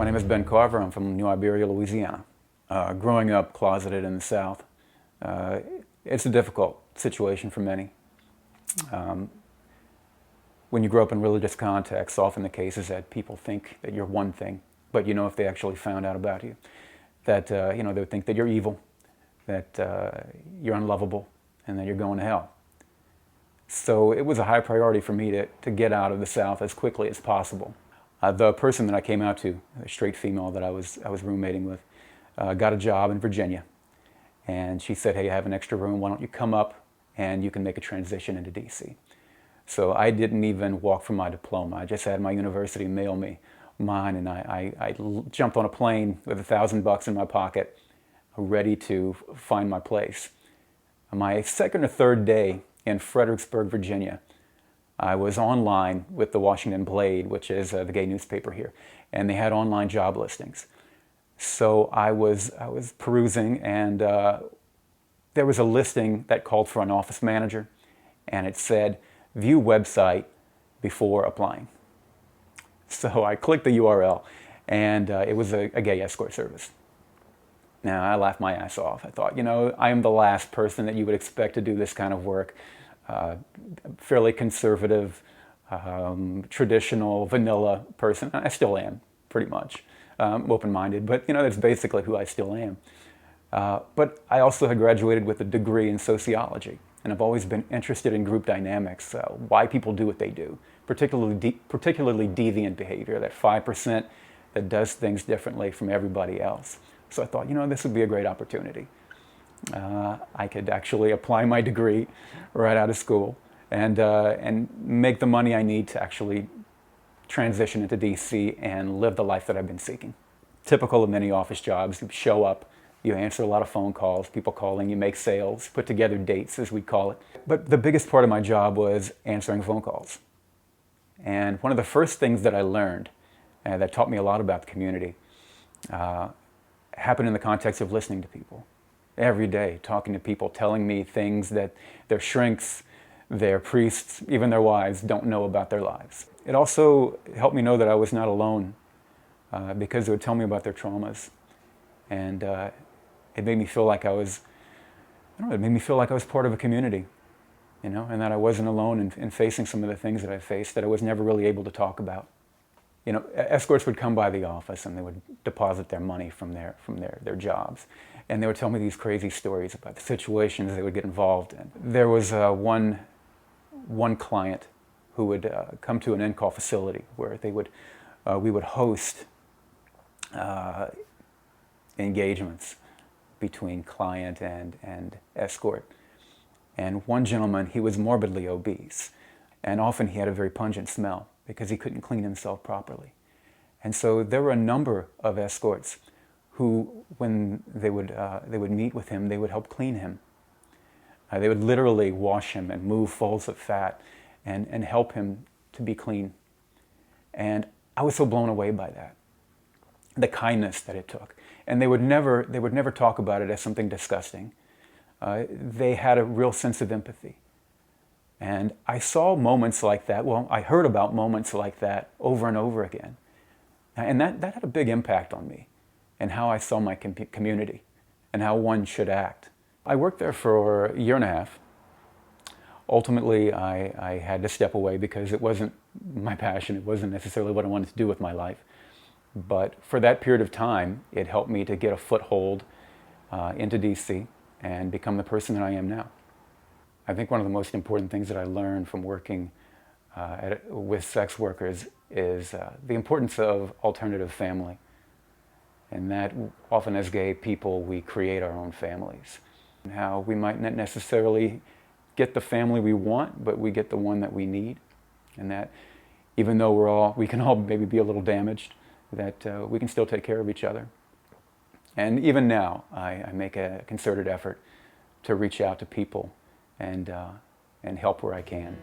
My name is Ben Carver. I'm from New Iberia, Louisiana. Growing up closeted in the South, it's a difficult situation for many. When you grow up in religious contexts, often the case is that people think that you're one thing, but if they actually found out about you, that they would think that you're evil, that you're unlovable, and that you're going to hell. So it was a high priority for me to get out of the South as quickly as possible. The person that I came out to, a straight female that I was roommating with, got a job in Virginia. And she said, hey, I have an extra room, why don't you come up and you can make a transition into DC. So I didn't even walk for my diploma. I just had my university mail me mine, and I jumped on a plane with $1,000 in my pocket, ready to find my place. My second or third day in Fredericksburg, Virginia, I was online with the Washington Blade, which is the gay newspaper here, and they had online job listings. So I was perusing, and there was a listing that called for an office manager, and it said, view website before applying. So I clicked the URL, and it was a gay escort service. Now, I laughed my ass off. I thought, I am the last person that you would expect to do this kind of work. Fairly conservative, traditional, vanilla person. I still am, pretty much. Open-minded, but that's basically who I still am. But I also had graduated with a degree in sociology, and I've always been interested in group dynamics, why people do what they do, particularly deviant behavior, that 5% that does things differently from everybody else. So I thought, this would be a great opportunity. I could actually apply my degree right out of school and make the money I need to actually transition into DC and live the life that I've been seeking. Typical of many office jobs, you show up, you answer a lot of phone calls, people calling, you make sales, put together dates, as we call it. But the biggest part of my job was answering phone calls. And one of the first things that I learned that taught me a lot about the community happened in the context of listening to people. Every day, talking to people, telling me things that their shrinks, their priests, even their wives don't know about their lives. It also helped me know that I was not alone because they would tell me about their traumas. And it made me feel like it made me feel like I was part of a community, and that I wasn't alone in facing some of the things that I faced that I was never really able to talk about. Escorts would come by the office and they would deposit their money from their jobs. And they would tell me these crazy stories about the situations they would get involved in. There was one client who would come to an in-call facility where we would host engagements between client and escort. And one gentleman, he was morbidly obese, and often he had a very pungent smell because he couldn't clean himself properly. And so there were a number of escorts who, when they would meet with him, they would help clean him. They would literally wash him and move folds of fat and help him to be clean. And I was so blown away by that, the kindness that it took. And they would never talk about it as something disgusting. They had a real sense of empathy. And I saw moments like that, I heard about moments like that over and over again. And that had a big impact on me and how I saw my community and how one should act. I worked there for a year and a half. Ultimately, I had to step away because it wasn't my passion. It wasn't necessarily what I wanted to do with my life. But for that period of time, it helped me to get a foothold into DC and become the person that I am now. I think one of the most important things that I learned from working with sex workers is the importance of alternative family. And that often as gay people, we create our own families. And how we might not necessarily get the family we want, but we get the one that we need. And that even though we can all maybe be a little damaged, that we can still take care of each other. And even now, I make a concerted effort to reach out to people and help where I can.